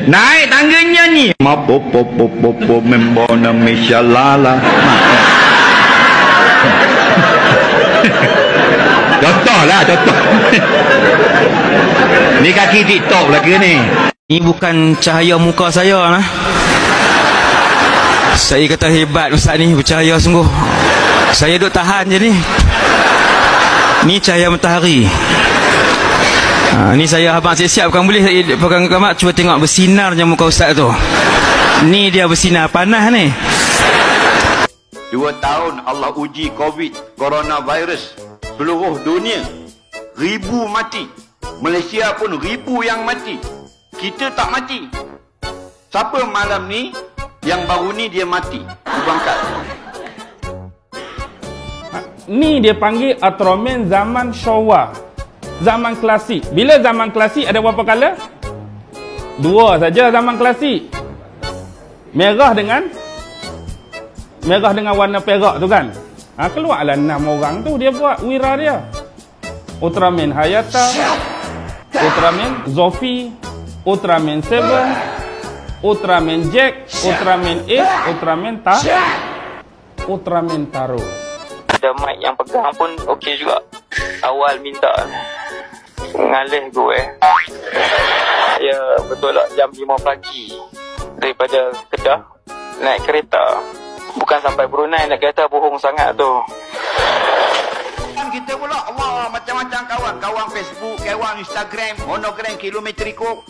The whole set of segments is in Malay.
Naik tangganya ni. Mapopopopopo membona mishalala. Contoh lah, contoh. Ni kaki TikTok lagi ni. Ni bukan cahaya muka saya lah. Saya kata hebat Ustaz ni, bercahaya sungguh. Saya duk tahan je ni. Ni cahaya matahari. Ni saya abang siap-siap, bukan boleh pegang kamak. Cuba tengok bersinarnya muka Ustaz tu. Ni dia bersinar panas ni. 2 tahun Allah uji COVID, coronavirus. Seluruh dunia, 1000 mati. Malaysia pun 1000 yang mati. Kita tak mati. Siapa malam ni yang baru ni dia mati? Berangkat. Ni dia panggil Ultraman zaman Showa. Zaman klasik. Bila zaman klasik ada berapa color? 2 saja zaman klasik. Merah dengan warna perak tu kan. Keluarlah 6 orang tu dia buat wira dia. Ultraman Hayata, Ultraman Zofi, Ultraman 7, Ultraman Jack, Ultraman Ace, Ultraman Taro. Ada mic yang pegang pun okey juga. Awal minta ngalih gue. Ya betul lah, jam 5 pagi daripada Kedah naik kereta. Bukan sampai Brunei naik kereta, bohong sangat tu. Kita pula Allah macam-macam kawan Facebook, kawan Instagram, monogram, kilometriko,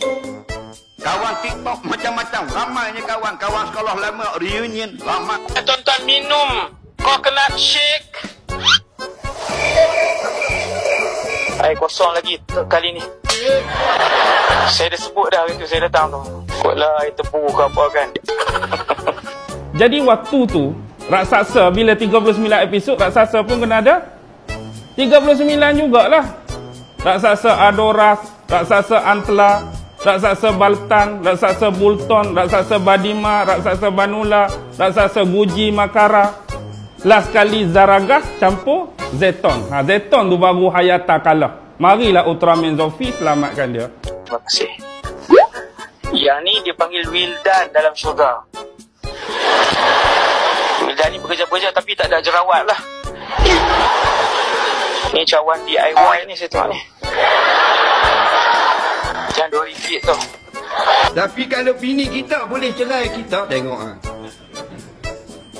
kawan TikTok, macam-macam. Ramainya kawan sekolah lama reunion lama. Tuan-tuan minum coconut shake. Air kosong lagi kali ni. Saya dah sebut dah hari tu saya datang tu. Kotlah air tebu ke apa kan. Jadi waktu tu raksasa bila 39 episod, raksasa pun kena ada 39 jugalah. Raksasa Adoras, raksasa Antla, raksasa Baltan, raksasa Bulton, raksasa Badima, raksasa Banula, raksasa Guji Makara. Last kali Zaragas campur Zeton. Zeton tu baru Hayata kalah. Marilah Ultraman Zofi selamatkan dia. Terima kasih. Yang ni dia panggil Wildan dalam syurga. Wildan ni bekerja-bekerja tapi tak ada jerawat lah. Ni cawan DIY ni saya tengok ni. Macam RM2 tu. Tapi kalau bini kita boleh cerai kita, tengok ah.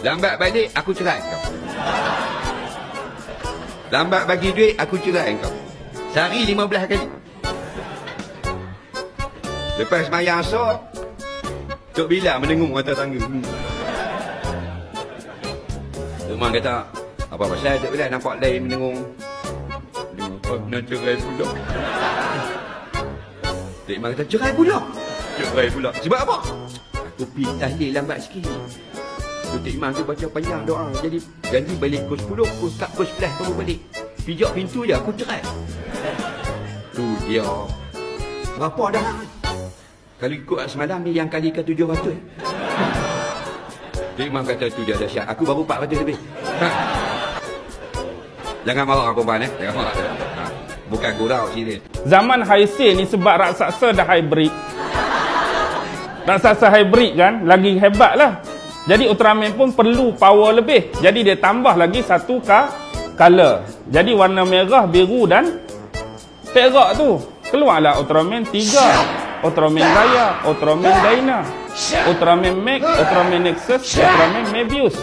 Lambat balik aku cerai kau. Lambat bagi duit aku cerai kau. Sehari 15 kali. Lepas mayang asar, Tok Bila mendengung atas tangga. Rumah kata, apa pasal Tok Bila nampak lain mendengung? Nak cerai pula. Tok Iman kata, cerai pula. Cerai pula. Sebab apa? Aku pergi tahlil lambat sikit. Tok Iman tu baca panjang doa. Jadi janji balik pukul 10, pukul 11 baru balik. Pijak pintu je, aku cerai. Tu dia. Berapa dah? Kalau ikut semalam ni yang kali ke 700. Tok Iman kata tu dia dahsyat. Aku baru 400 lebih. Jangan marah perempuan jangan marah. Bukan gurau sini. Zaman Haisei ni sebab raksasa dah hybrid. Raksasa hybrid kan lagi hebat lah. Jadi Ultraman pun perlu power lebih. Jadi dia tambah lagi satu color. Jadi warna merah, biru dan perak tu. Keluarlah Ultraman 3. Ultraman Raya, Ultraman Dyna, Ultraman Max, Ultraman Nexus, Ultraman Mebius.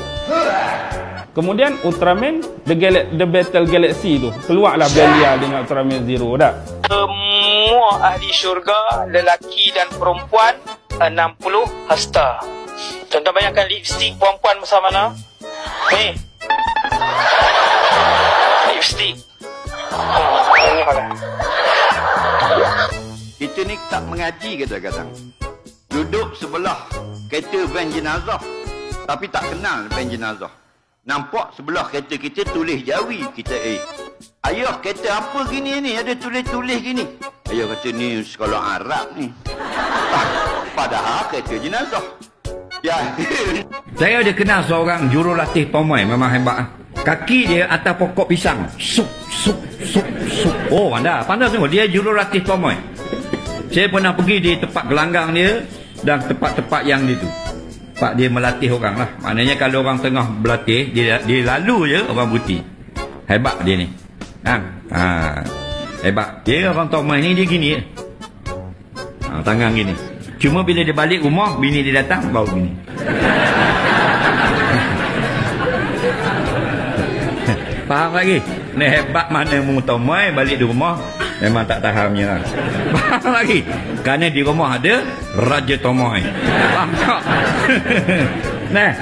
Kemudian Ultraman The Battle Galaxy tu. Keluarlah Belia dengan Ultraman Zero dah. Semua ahli syurga, lelaki dan perempuan 60 hasta. Contoh bayangkan lipstick perempuan besar mana? Ni. Lipstick. Ini mana? Kita ni tak mengaji kadang-kadang. Duduk sebelah kereta van jenazah tapi tak kenal van jenazah. Nampak sebelah kereta kita tulis Jawi. Kita ayah kereta apa gini ni? Ada tulis-tulis gini. Ayah kata ni sekolah Arab ni. Padahal kereta jenazah. Ya. Saya ada kenal seorang jurulatih pamai, memang hebat. Kaki dia atas pokok pisang. Sup, sup, sup, sup. Oh, anda pandai tengok. Dia jurulatih pamai. Saya pernah pergi di tempat gelanggang dia dan tempat-tempat yang itu. Tempat dia melatih orang lah. Maknanya kalau orang tengah berlatih, dia lalu je orang berhenti. Hebat dia ni. Hebat. Dia orang Tomai ni dia gini je. Tangan gini. Cuma bila dia balik rumah, bini dia datang, baru gini. Faham lagi? Ni hebat mana mu Tomai balik di rumah memang tak tahannya. Faham lagi? Kerana di rumah ada Raja Tomai. Faham tak? Nah.